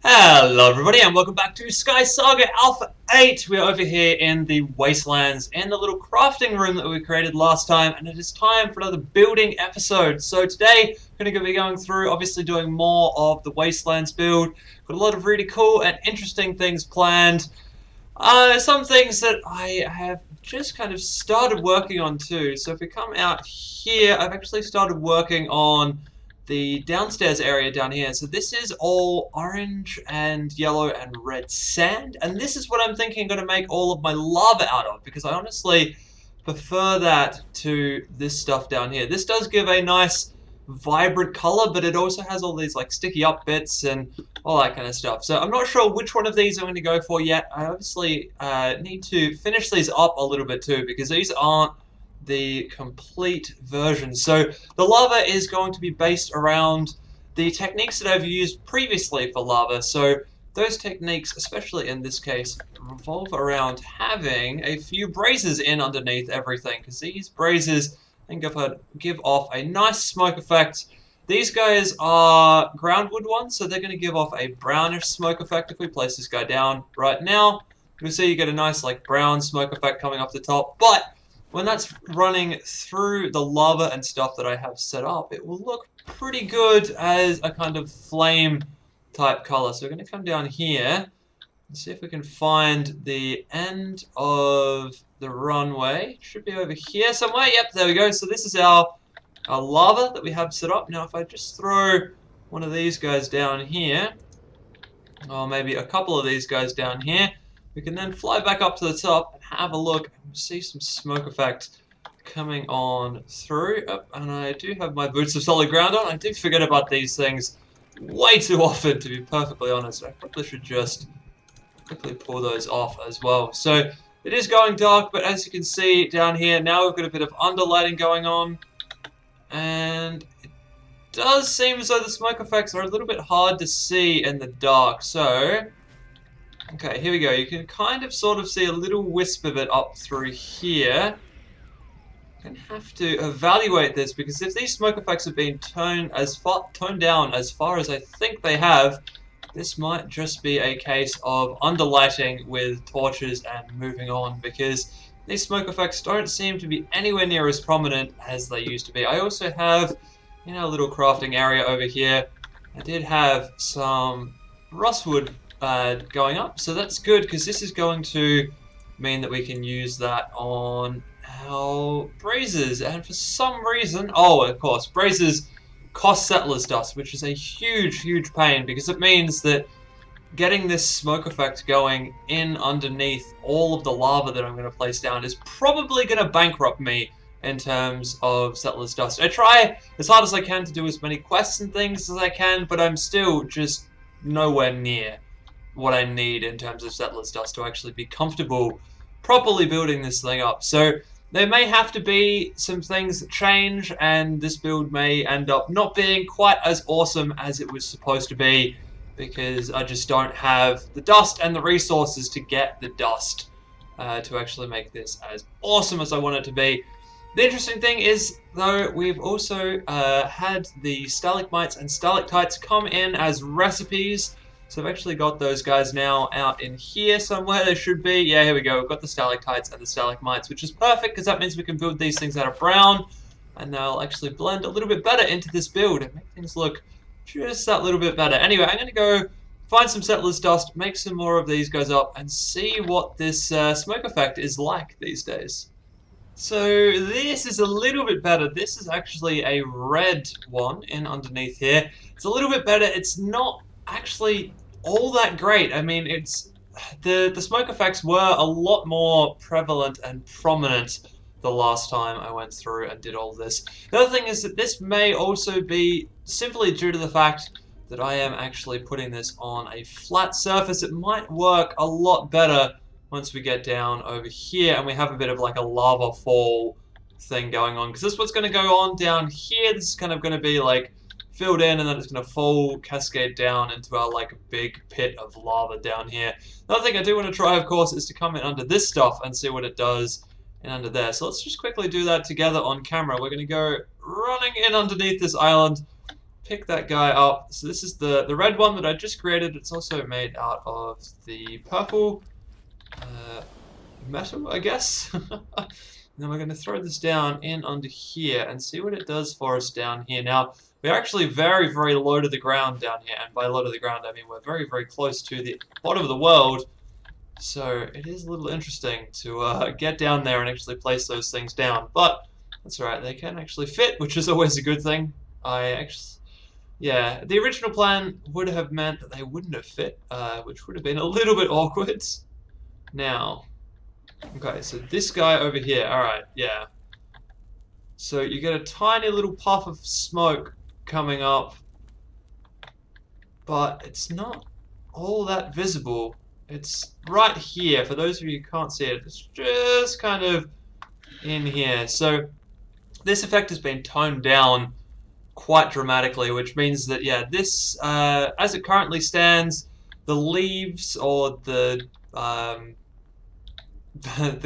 Hello everybody and welcome back to SkySaga Alpha 8. We're over here in the Wastelands in the little crafting room that we created last time, and it is time for another building episode. So today we're going to be going through, obviously doing more of the Wastelands build. Got a lot of really cool and interesting things planned. Some things that I have just kind of started working on too. So if we come out here, I've actually started working on the downstairs area down here. So this is all orange and yellow and red sand, and this is what I'm thinking I'm going to make all of my lava out of, because I honestly prefer that to this stuff down here. This does give a nice vibrant color, but it also has all these like sticky up bits and all that kind of stuff. So I'm not sure which one of these I'm going to go for yet. I obviously need to finish these up a little bit too, because these aren't the complete version. So the lava is going to be based around the techniques that I've used previously for lava. So those techniques, especially in this case, revolve around having a few braziers in underneath everything, because these braziers can give off a nice smoke effect. These guys are groundwood ones, so they're going to give off a brownish smoke effect. If we place this guy down right now, you'll see you get a nice like brown smoke effect coming off the top, but when that's running through the lava and stuff that I have set up, it will look pretty good as a kind of flame type color. So we're going to come down here and see if we can find the end of the runway. It should be over here somewhere. Yep, there we go. So this is our lava that we have set up. Now if I just throw one of these guys down here, or maybe a couple of these guys down here, we can then fly back up to the top and have a look and see some smoke effect coming on through. Oh, and I do have my boots of solid ground on. I do forget about these things way too often, to be perfectly honest. I probably should just quickly pull those off as well. So it is going dark, but as you can see down here, now we've got a bit of underlighting going on. And it does seem as though the smoke effects are a little bit hard to see in the dark. So okay, here we go. You can kind of sort of see a little wisp of it up through here. I'm going to have to evaluate this, because if these smoke effects have been toned down as far as I think they have, this might just be a case of underlighting with torches and moving on, because these smoke effects don't seem to be anywhere near as prominent as they used to be. I also have, in our little crafting area over here, I did have some rustwood going up, so that's good, because this is going to mean that we can use that on our braziers. And for some reason, oh, of course, braziers cost settlers dust, which is a huge pain, because it means that getting this smoke effect going in underneath all of the lava that I'm going to place down is probably going to bankrupt me in terms of settlers dust. I try as hard as I can to do as many quests and things as I can, but I'm still just nowhere near what I need in terms of settlers dust to actually be comfortable properly building this thing up. So there may have to be some things that change, and this build may end up not being quite as awesome as it was supposed to be, because I just don't have the dust and the resources to get the dust to actually make this as awesome as I want it to be. The interesting thing is, though, we've also had the stalagmites and stalactites come in as recipes. So I've actually got those guys now out in here somewhere. They should be. Yeah, here we go. We've got the stalactites and the stalagmites, which is perfect, because that means we can build these things out of brown, and they'll actually blend a little bit better into this build and make things look just that little bit better. Anyway, I'm going to go find some settlers dust, make some more of these guys up, and see what this smoke effect is like these days. So this is a little bit better. This is actually a red one in underneath here. It's a little bit better. It's not actually all that great. I mean, it's the smoke effects were a lot more prevalent and prominent the last time I went through and did all this. The other thing is that this may also be simply due to the fact that I am actually putting this on a flat surface. It might work a lot better once we get down over here and we have a bit of like a lava fall thing going on, because this is what's going to go on down here. This is kind of going to be like filled in, and then it's going to fall, cascade down into our like big pit of lava down here. Another thing I do want to try, of course, is to come in under this stuff and see what it does in under there. So let's just quickly do that together on camera. We're going to go running in underneath this island, pick that guy up. So this is the red one that I just created. It's also made out of the purple metal, I guess. Then we're going to throw this down in under here and see what it does for us down here. Now, we're actually very, very low to the ground down here. And by low to the ground, I mean we're very, very close to the bottom of the world. So it is a little interesting to get down there and actually place those things down. But that's alright, they can actually fit, which is always a good thing. Yeah, the original plan would have meant that they wouldn't have fit, which would have been a little bit awkward. Now, okay, so this guy over here, alright, yeah. So you get a tiny little puff of smoke coming up, but it's not all that visible. It's right here. For those of you who can't see it, it's just kind of in here. So this effect has been toned down quite dramatically, which means that, yeah, this, as it currently stands, the leaves or the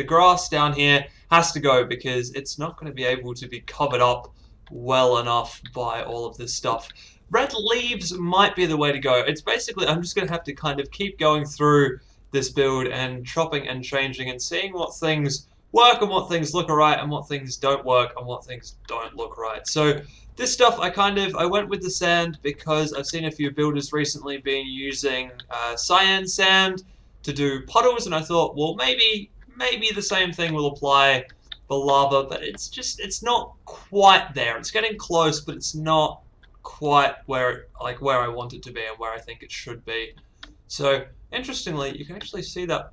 grass down here has to go because it's not going to be able to be covered up well enough by all of this stuff. Red leaves might be the way to go. It's basically, I'm just going to have to kind of keep going through this build and chopping and changing and seeing what things work and what things look alright and what things don't work and what things don't look right. So this stuff I went with the sand because I've seen a few builders recently been using cyan sand to do puddles, and I thought, well, maybe the same thing will apply for lava, but it's not quite there. It's getting close, but it's not quite where I want it to be and where I think it should be. So interestingly, you can actually see that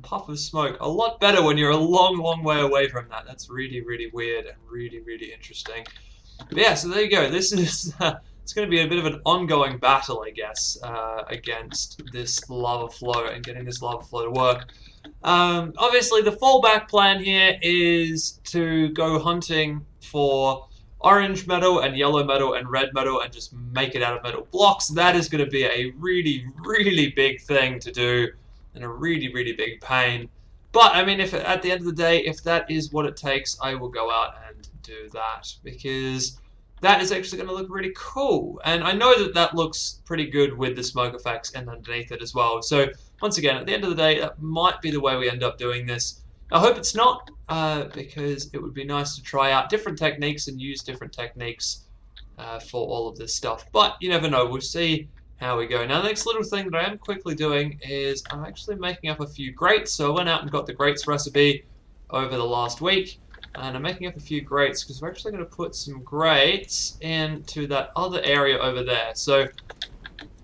puff of smoke a lot better when you're a long way away from that. That's really weird and really interesting. But yeah, so there you go. This is it's going to be a bit of an ongoing battle, I guess, against this lava flow and getting this lava flow to work. Obviously, the fallback plan here is to go hunting for orange metal and yellow metal and red metal and just make it out of metal blocks. That is going to be a really big thing to do and a really big pain. But I mean, if at the end of the day, if that is what it takes, I will go out and do that because that is actually going to look really cool. And I know that that looks pretty good with the smoke effects and underneath it as well. So once again, at the end of the day, that might be the way we end up doing this. I hope it's not, because it would be nice to try out different techniques and use different techniques for all of this stuff. But you never know. We'll see how we go. Now, the next little thing that I am quickly doing is I'm actually making up a few grates. So I went out and got the grates recipe over the last week. And I'm making up a few grates because we're actually going to put some grates into that other area over there. So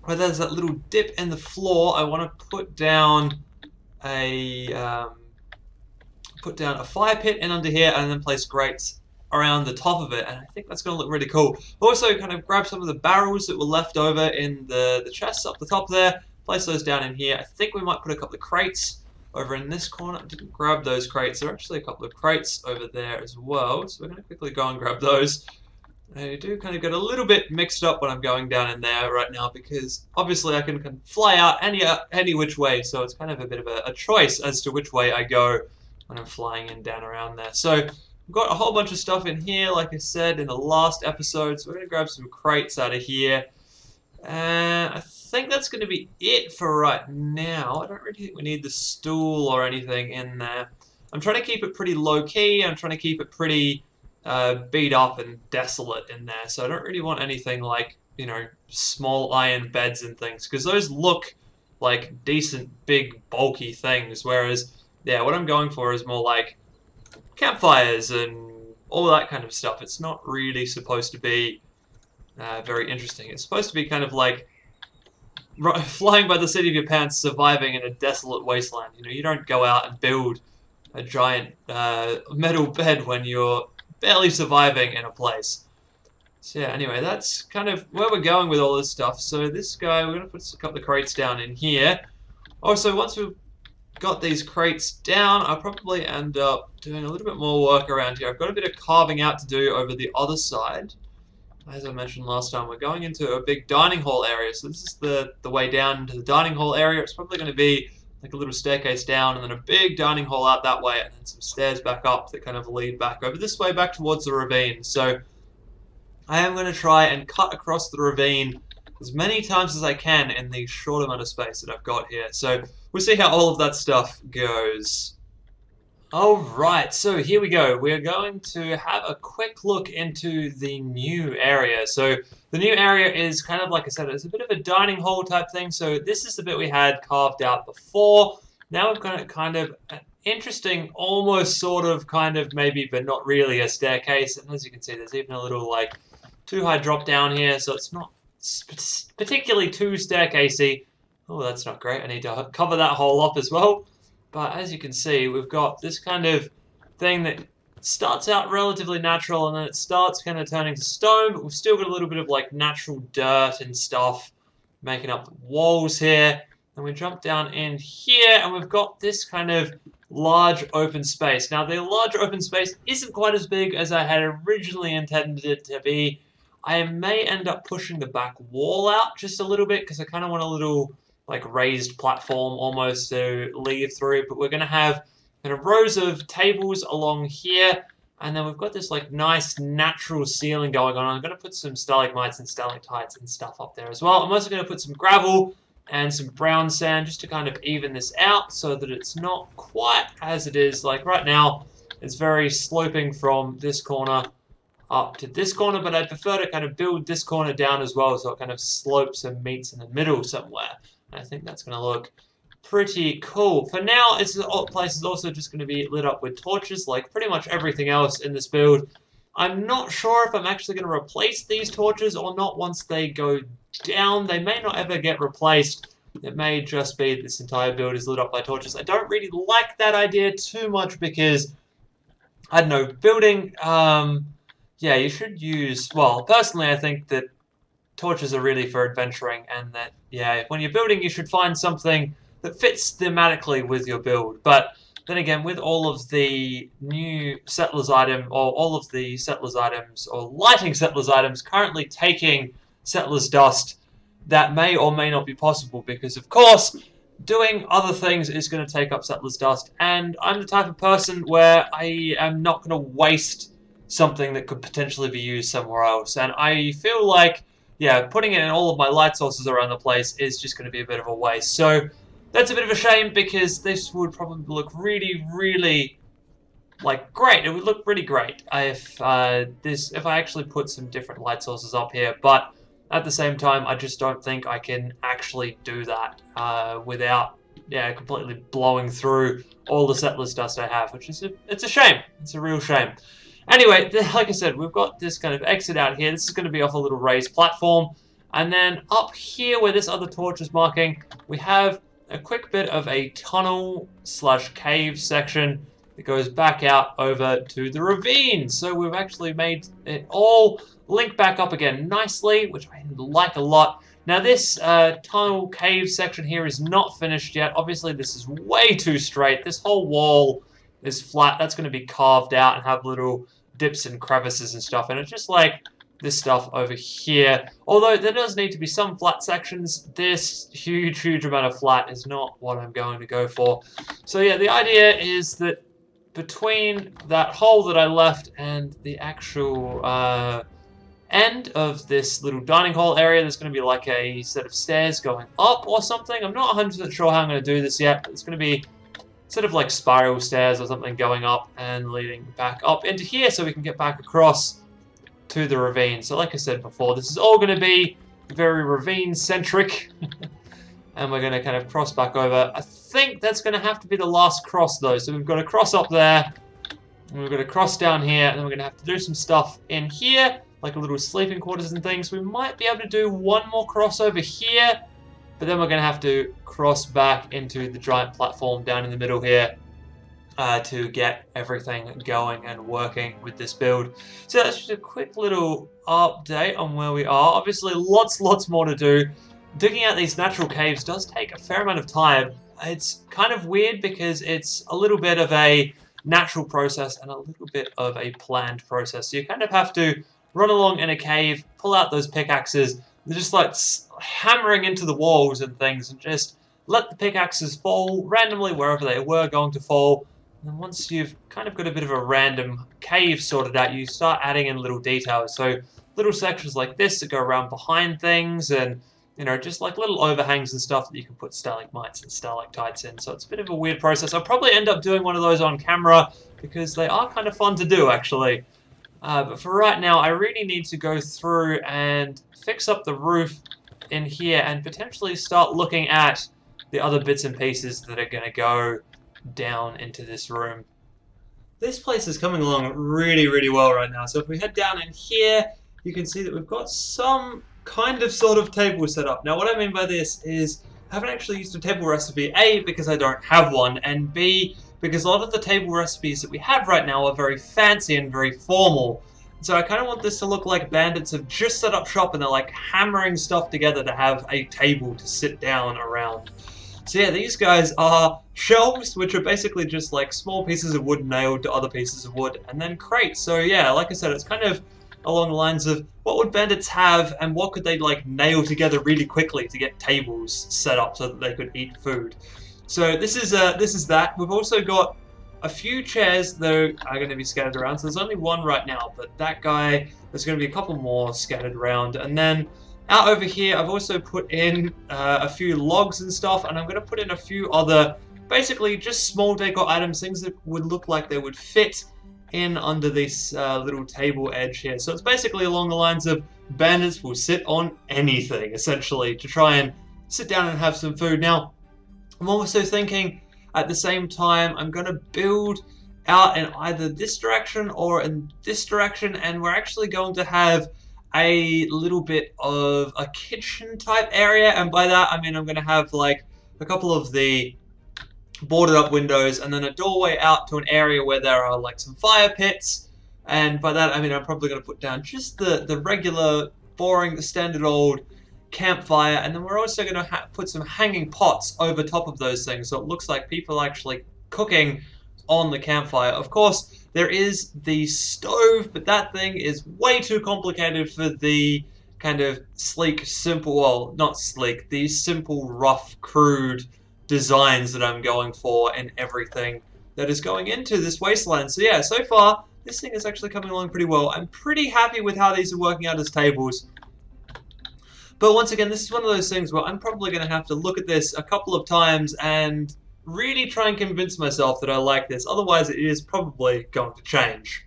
where there's that little dip in the floor, I want to put down a fire pit in under here and then place grates around the top of it, and I think that's going to look really cool. Also kind of grab some of the barrels that were left over in the chests up the top there, place those down in here. I think we might put a couple of crates over in this corner. I didn't grab those crates. There are actually a couple of crates over there as well, so we're going to quickly go and grab those. I do kind of get a little bit mixed up when I'm going down in there right now because obviously I can fly out any which way, so it's kind of a bit of a choice as to which way I go when I'm flying in down around there. So we've got a whole bunch of stuff in here, like I said in the last episode, so we're going to grab some crates out of here. And I think that's going to be it for right now. I don't really think we need the stool or anything in there. I'm trying to keep it pretty low-key. I'm trying to keep it pretty beat up and desolate in there. So I don't really want anything like, you know, small iron beds and things, because those look like decent, big, bulky things. Whereas, yeah, what I'm going for is more like campfires and all that kind of stuff. It's not really supposed to be very interesting. It's supposed to be kind of like flying by the seat of your pants, surviving in a desolate wasteland. You know, you don't go out and build a giant metal bed when you're barely surviving in a place. So yeah, anyway, that's kind of where we're going with all this stuff. So this guy, we're going to put a couple of crates down in here. Also, once we've got these crates down, I'll probably end up doing a little bit more work around here. I've got a bit of carving out to do over the other side. As I mentioned last time, we're going into a big dining hall area. So this is the way down into the dining hall area. It's probably going to be like a little staircase down and then a big dining hall out that way and then some stairs back up that kind of lead back over this way back towards the ravine. So I am going to try and cut across the ravine as many times as I can in the short amount of space that I've got here. So we'll see how all of that stuff goes. Alright, so here we go. We're going to have a quick look into the new area. So the new area is kind of, like I said, it's a bit of a dining hall type thing. So this is the bit we had carved out before. Now we've got kind of an interesting, almost sort of, kind of, maybe, but not really a staircase. And as you can see, there's even a little, like, too high drop down here. So it's not particularly too staircasey. Oh, that's not great. I need to cover that hole up as well. But as you can see, we've got this kind of thing that starts out relatively natural and then it starts kind of turning to stone, but we've still got a little bit of like natural dirt and stuff making up the walls here. And we jump down in here and we've got this kind of large open space. Now the large open space isn't quite as big as I had originally intended it to be. I may end up pushing the back wall out just a little bit because I kind of want a little like raised platform almost to leave through, but we're going to have kind of rows of tables along here, and then we've got this like nice natural ceiling going on. I'm going to put some stalagmites and stalactites and stuff up there as well. I'm also going to put some gravel and some brown sand just to kind of even this out so that it's not quite as it is. Like right now, it's very sloping from this corner up to this corner, but I prefer to kind of build this corner down as well so it kind of slopes and meets in the middle somewhere. I think that's going to look pretty cool. For now, this place is also just going to be lit up with torches, like pretty much everything else in this build. I'm not sure if I'm actually going to replace these torches or not once they go down. They may not ever get replaced. It may just be this entire build is lit up by torches. I don't really like that idea too much because, I don't know, building, yeah, you should use, well, personally I think that torches are really for adventuring, and that, yeah, when you're building, you should find something that fits thematically with your build. But then again, with all of the new settlers item, or all of the settlers items, or lighting settlers items currently taking settlers dust, that may or may not be possible because, of course, doing other things is going to take up settlers dust, and I'm the type of person where I am not going to waste something that could potentially be used somewhere else, and I feel like, yeah, putting it in all of my light sources around the place is just going to be a bit of a waste. So that's a bit of a shame because this would probably look really, really, like, great. It would look really great if I actually put some different light sources up here. But at the same time, I just don't think I can actually do that without, yeah, completely blowing through all the settlers dust I have, which is it's a shame. It's a real shame. Anyway, like I said, we've got this kind of exit out here. This is going to be off a little raised platform. And then up here where this other torch is marking, we have a quick bit of a tunnel/cave section that goes back out over to the ravine. So we've actually made it all link back up again nicely, which I like a lot. Now this tunnel cave section here is not finished yet. Obviously this is way too straight. This whole wall is flat. That's going to be carved out and have little dips and crevices and stuff, and it's just like this stuff over here. Although there does need to be some flat sections, this huge amount of flat is not what I'm going to go for. So yeah, the idea is that between that hole that I left and the actual end of this little dining hall area, there's going to be like a set of stairs going up or something. I'm not 100% sure how I'm going to do this yet, but it's going to be sort of like spiral stairs or something going up and leading back up into here so we can get back across to the ravine. So like I said before, this is all going to be very ravine-centric. And we're going to kind of cross back over. I think that's going to have to be the last cross though. So we've got to cross up there, and we've got to cross down here, and then we're going to have to do some stuff in here, like a little sleeping quarters and things. We might be able to do one more cross over here, but then we're going to have to cross back into the giant platform down in the middle here to get everything going and working with this build. So that's just a quick little update on where we are. Obviously, lots more to do. Digging out these natural caves does take a fair amount of time. It's kind of weird because it's a little bit of a natural process and a little bit of a planned process. So you kind of have to run along in a cave, pull out those pickaxes, and just like hammering into the walls and things, and just let the pickaxes fall randomly wherever they were going to fall. And then once you've kind of got a bit of a random cave sorted out, you start adding in little details. So little sections like this that go around behind things, and just like little overhangs and stuff that you can put stalagmites and stalactites in. So it's a bit of a weird process. I'll probably end up doing one of those on camera because they are kind of fun to do, actually. But for right now, I really need to go through and fix up the roof in here and potentially start looking at the other bits and pieces that are going to go down into this room. This place is coming along really, really well right now. So if we head down in here, you can see that we've got some kind of sort of table set up. Now what I mean by this is I haven't actually used a table recipe, A, because I don't have one, and B, because a lot of the table recipes that we have right now are very fancy and very formal. So I kind of want this to look like bandits have just set up shop and they're like hammering stuff together to have a table to sit down around. So yeah, these guys are shelves, which are basically just like small pieces of wood nailed to other pieces of wood, and then crates. So yeah, like I said, it's kind of along the lines of what would bandits have and what could they like nail together really quickly to get tables set up so that they could eat food. So this is that. We've also got a few chairs that are going to be scattered around. So there's only one right now, but that guy, there's going to be a couple more scattered around. And then out over here, I've also put in a few logs and stuff, and I'm going to put in a few other, basically just small decor items, things that would look like they would fit in under this little table edge here. So it's basically along the lines of bandits will sit on anything, essentially, to try and sit down and have some food. Now, I'm also thinking at the same time, I'm going to build out in either this direction or in this direction, and we're actually going to have a little bit of a kitchen type area, and by that I mean I'm going to have like a couple of the boarded up windows and then a doorway out to an area where there are like some fire pits, and by that I mean I'm probably going to put down just the regular boring standard old campfire, and then we're also going to put some hanging pots over top of those things so it looks like people are actually cooking on the campfire. Of course, there is the stove, but that thing is way too complicated for the kind of sleek, simple, well, not sleek, the simple, rough, crude designs that I'm going for and everything that is going into this wasteland. So yeah, so far, this thing is actually coming along pretty well. I'm pretty happy with how these are working out as tables. But once again, this is one of those things where I'm probably going to have to look at this a couple of times and really try and convince myself that I like this. Otherwise, it is probably going to change.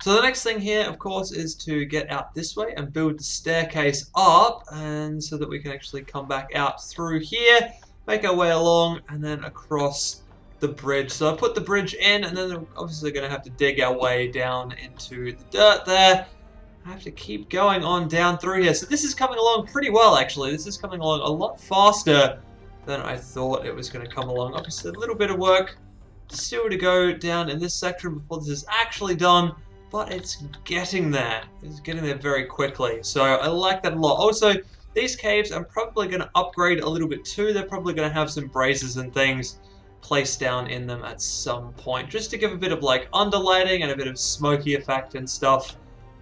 So the next thing here, of course, is to get out this way and build the staircase up, and so that we can actually come back out through here, make our way along, and then across the bridge. So I put the bridge in, and then we're obviously going to have to dig our way down into the dirt there. I have to keep going on down through here. So this is coming along pretty well, actually. This is coming along a lot faster than I thought it was going to come along. Obviously, a little bit of work still to go down in this section before this is actually done, but it's getting there. It's getting there very quickly, so I like that a lot. Also, these caves I'm probably going to upgrade a little bit too. They're probably going to have some braziers and things placed down in them at some point, just to give a bit of like underlighting and a bit of smoky effect and stuff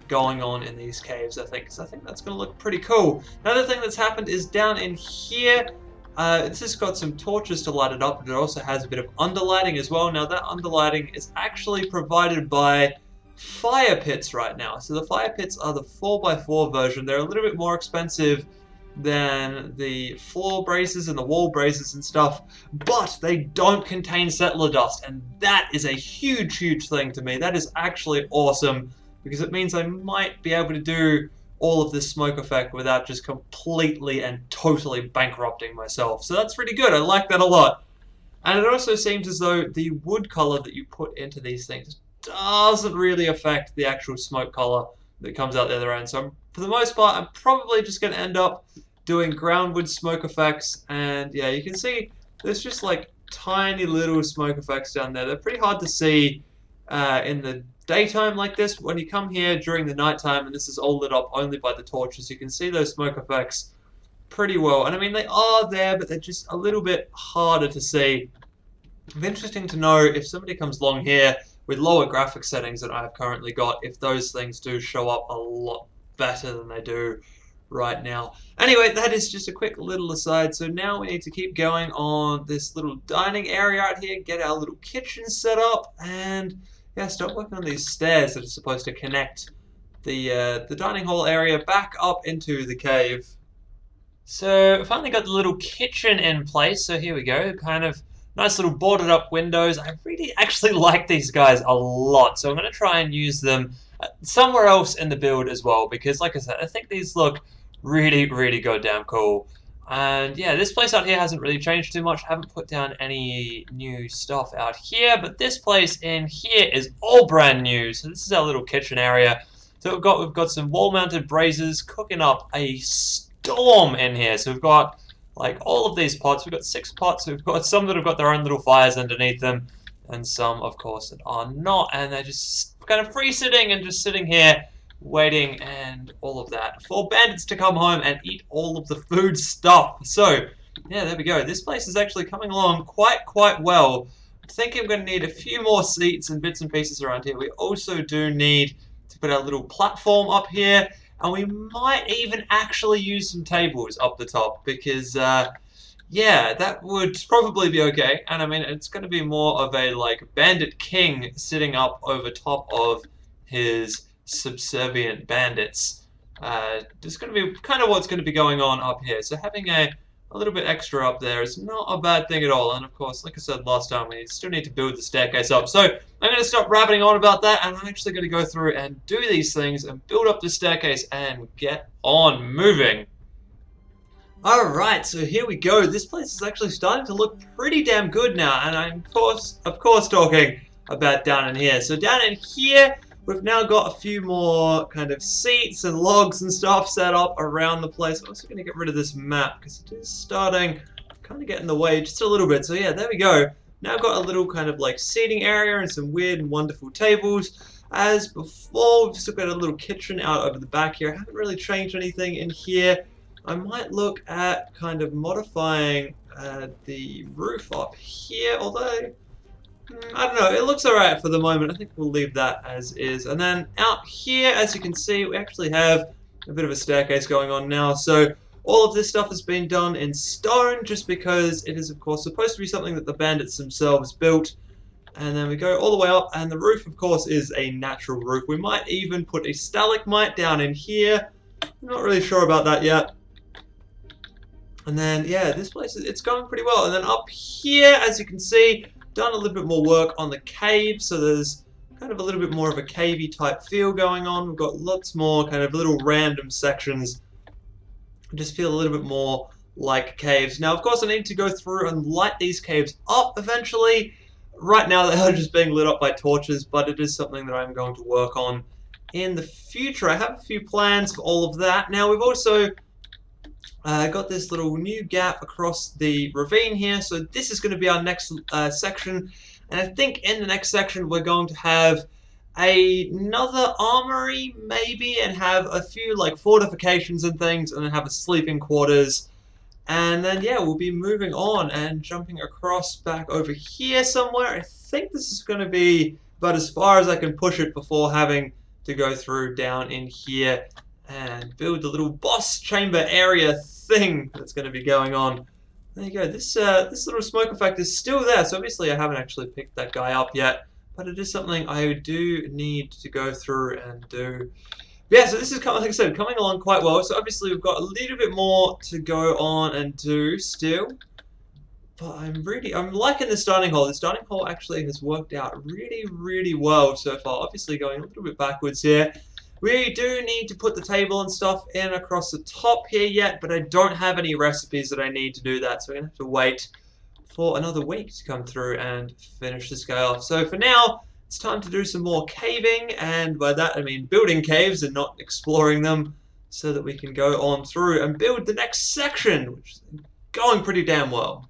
going on in these caves, I think, because I think that's going to look pretty cool. Another thing that's happened is down in here, this has got some torches to light it up, but it also has a bit of underlighting as well. Now that underlighting is actually provided by fire pits right now. So the fire pits are the 4x4 version. They're a little bit more expensive than the floor braces and the wall braces and stuff, but they don't contain settler dust, and that is a huge, huge thing to me. That is actually awesome, because it means I might be able to do all of this smoke effect without just completely and totally bankrupting myself. So that's pretty good. I like that a lot. And it also seems as though the wood color that you put into these things doesn't really affect the actual smoke color that comes out the other end. So for the most part, I'm probably just going to end up doing groundwood smoke effects. And yeah, you can see there's just like tiny little smoke effects down there. They're pretty hard to see in the daytime like this. When you come here during the nighttime, and this is all lit up only by the torches, you can see those smoke effects pretty well. And I mean, they are there, but they're just a little bit harder to see. It'd be interesting to know if somebody comes along here with lower graphic settings than I've currently got, if those things do show up a lot better than they do right now. Anyway, that is just a quick little aside. So now we need to keep going on this little dining area out here, get our little kitchen set up, and yeah, start working on these stairs that are supposed to connect the dining hall area back up into the cave. So I finally got the little kitchen in place. So here we go. Kind of nice little boarded up windows. I really actually like these guys a lot. So I'm going to try and use them somewhere else in the build as well. Because like I said, I think these look really, really goddamn cool. And yeah, this place out here hasn't really changed too much. I haven't put down any new stuff out here. But this place in here is all brand new. So this is our little kitchen area. So we've got some wall-mounted braziers cooking up a storm in here. So we've got like all of these pots. We've got 6 pots. We've got some that have got their own little fires underneath them, and some, of course, that are not. And they're just kind of free sitting and just sitting here waiting and all of that for bandits to come home and eat all of the food stuff. So yeah, there we go. This place is actually coming along quite well. I think I'm going to need a few more seats and bits and pieces around here. We also do need to put our little platform up here, and we might even actually use some tables up the top because yeah, that would probably be okay. And I mean, it's going to be more of a like bandit king sitting up over top of his subservient bandits. There's going to be kind of what's going to be going on up here. So having a little bit extra up there is not a bad thing at all. And of course, like I said last time, we still need to build the staircase up. So I'm going to stop rabbiting on about that, and I'm actually going to go through and do these things and build up the staircase and get on moving. Alright, so here we go. This place is actually starting to look pretty damn good now, and I'm of course talking about down in here. So down in here, we've now got a few more kind of seats and logs and stuff set up around the place. I'm also going to get rid of this map because it is starting to kind of get in the way just a little bit. So yeah, there we go. Now I've got a little kind of like seating area and some weird and wonderful tables. As before, we've still got a little kitchen out over the back here. I haven't really changed anything in here. I might look at kind of modifying the roof up here, although I don't know, it looks alright for the moment. I think we'll leave that as is. And then out here, as you can see, we actually have a bit of a staircase going on now. So all of this stuff has been done in stone just because it is, of course, supposed to be something that the bandits themselves built. And then we go all the way up, and the roof, of course, is a natural roof. We might even put a stalagmite down in here. I'm not really sure about that yet. And then, yeah, this place, it's going pretty well. And then up here, as you can see, done a little bit more work on the cave, so there's kind of a little bit more of a cavey type feel going on. We've got lots more kind of little random sections. I just feel a little bit more like caves. Now, of course, I need to go through and light these caves up eventually. Right now, they are just being lit up by torches, but it is something that I'm going to work on in the future. I have a few plans for all of that. Now, we've also got this little new gap across the ravine here, so this is going to be our next section, and I think in the next section we're going to have another armory maybe, and have a few like fortifications and things, and then have a sleeping quarters, and then yeah, we'll be moving on and jumping across back over here somewhere. I think this is going to be about as far as I can push it before having to go through down in here and build the little boss chamber area thing that's going to be going on. There you go. This little smoke effect is still there, so obviously I haven't actually picked that guy up yet, but it is something I do need to go through and do. But yeah, so this is, like I said, coming along quite well. So obviously we've got a little bit more to go on and do still, but I'm liking this dining hall. This dining hall actually has worked out really well so far. Obviously going a little bit backwards here. We do need to put the table and stuff in across the top here yet, but I don't have any recipes that I need to do that, so we're going to have to wait for another week to come through and finish this guy off. So for now, it's time to do some more caving, and by that I mean building caves and not exploring them, so that we can go on through and build the next section, which is going pretty damn well.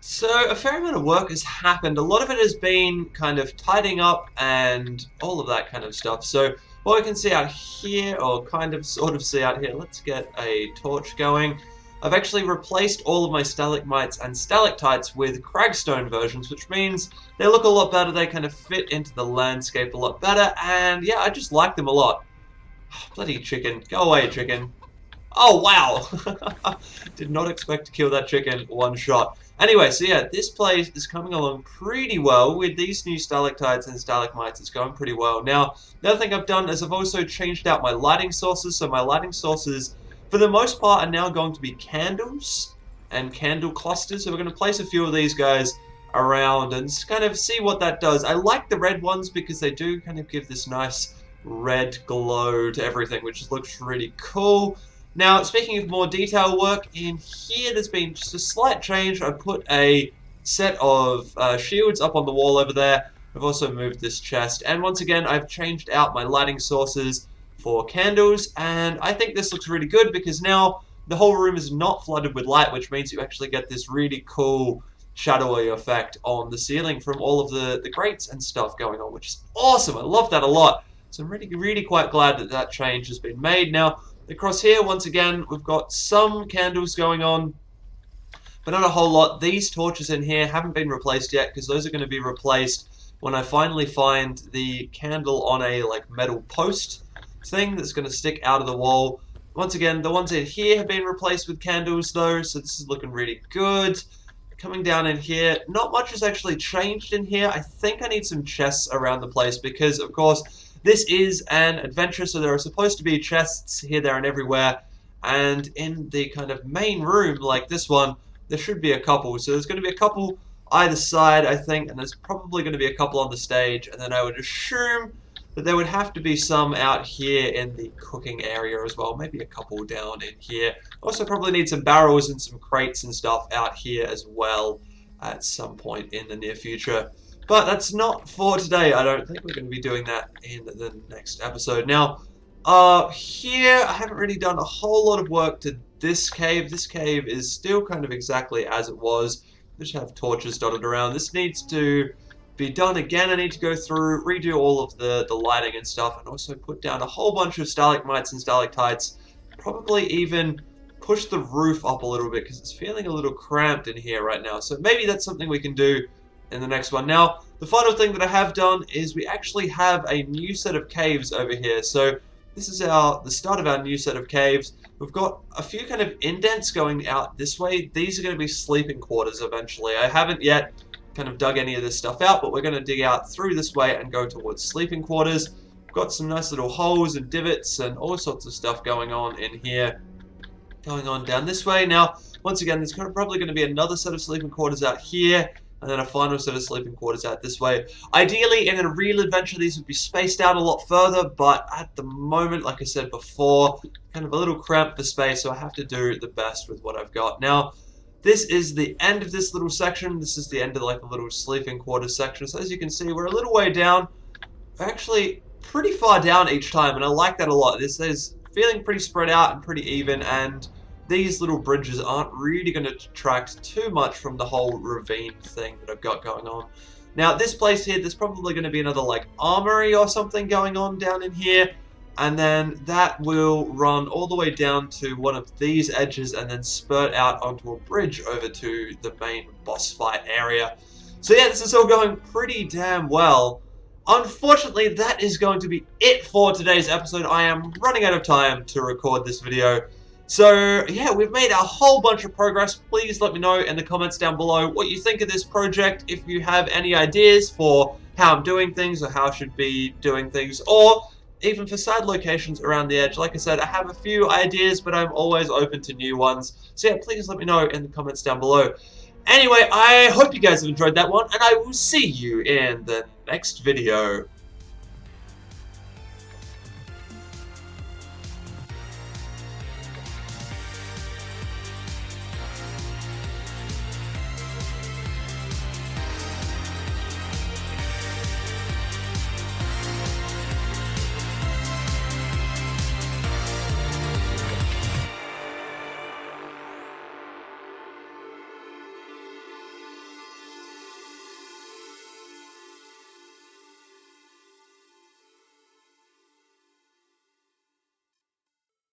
So a fair amount of work has happened. A lot of it has been kind of tidying up and all of that kind of stuff. So what we can see out here, or kind of sort of see out here, let's get a torch going. I've actually replaced all of my stalagmites and stalactites with cragstone versions, which means they look a lot better, they kind of fit into the landscape a lot better, and yeah, I just like them a lot. Bloody chicken. Go away, chicken. Oh, wow. Did not expect to kill that chicken one shot. Anyway, so yeah, this place is coming along pretty well with these new stalactites and stalagmites. It's going pretty well. Now, the other thing I've done is I've also changed out my lighting sources. So my lighting sources, for the most part, are now going to be candles and candle clusters. So we're going to place a few of these guys around and just kind of see what that does. I like the red ones because they do kind of give this nice red glow to everything, which looks really cool. Now, speaking of more detail work, in here there's been just a slight change. I put a set of shields up on the wall over there. I've also moved this chest. And once again, I've changed out my lighting sources for candles. And I think this looks really good because now the whole room is not flooded with light, which means you actually get this really cool shadowy effect on the ceiling from all of the grates and stuff going on, which is awesome. I love that a lot. So I'm really quite glad that that change has been made. Now, across here, once again, we've got some candles going on, but not a whole lot. These torches in here haven't been replaced yet because those are going to be replaced when I finally find the candle on a like metal post thing that's going to stick out of the wall. Once again, the ones in here have been replaced with candles though, so this is looking really good. Coming down in here, not much has actually changed in here. I think I need some chests around the place because, of course, this is an adventure, so there are supposed to be chests here, there, and everywhere. And in the kind of main room, like this one, there should be a couple. So there's going to be a couple either side, I think, and there's probably going to be a couple on the stage. And then I would assume that there would have to be some out here in the cooking area as well. Maybe a couple down in here. Also probably need some barrels and some crates and stuff out here as well at some point in the near future. But that's not for today. I don't think we're going to be doing that in the next episode. Now, here I haven't really done a whole lot of work to this cave. This cave is still kind of exactly as it was. Just have torches dotted around. This needs to be done again. I need to go through, redo all of the lighting and stuff, and also put down a whole bunch of stalagmites and stalactites. Probably even push the roof up a little bit because it's feeling a little cramped in here right now. So maybe that's something we can do in the next one. Now, the final thing that I have done is we actually have a new set of caves over here. So this is the start of our new set of caves. We've got a few kind of indents going out this way. These are going to be sleeping quarters eventually. I haven't yet kind of dug any of this stuff out, but we're going to dig out through this way and go towards sleeping quarters. We've got some nice little holes and divots and all sorts of stuff going on in here, going on down this way. Now, once again, there's probably going to be another set of sleeping quarters out here, and then a final set of sleeping quarters out this way. Ideally, in a real adventure, these would be spaced out a lot further, but at the moment, like I said before, kind of a little cramped for space, so I have to do the best with what I've got. Now, this is the end of this little section. This is the end of like a little sleeping quarters section. So as you can see, we're a little way down. We're actually pretty far down each time, and I like that a lot. This is feeling pretty spread out and pretty even, and these little bridges aren't really going to detract too much from the whole ravine thing that I've got going on. Now, this place here, there's probably going to be another like armory or something going on down in here. And then that will run all the way down to one of these edges and then spurt out onto a bridge over to the main boss fight area. So yeah, this is all going pretty damn well. Unfortunately, that is going to be it for today's episode. I am running out of time to record this video. So yeah, we've made a whole bunch of progress. Please let me know in the comments down below what you think of this project. If you have any ideas for how I'm doing things or how I should be doing things, or even for side locations around the edge. Like I said, I have a few ideas, but I'm always open to new ones. So yeah, please let me know in the comments down below. Anyway, I hope you guys have enjoyed that one, and I will see you in the next video.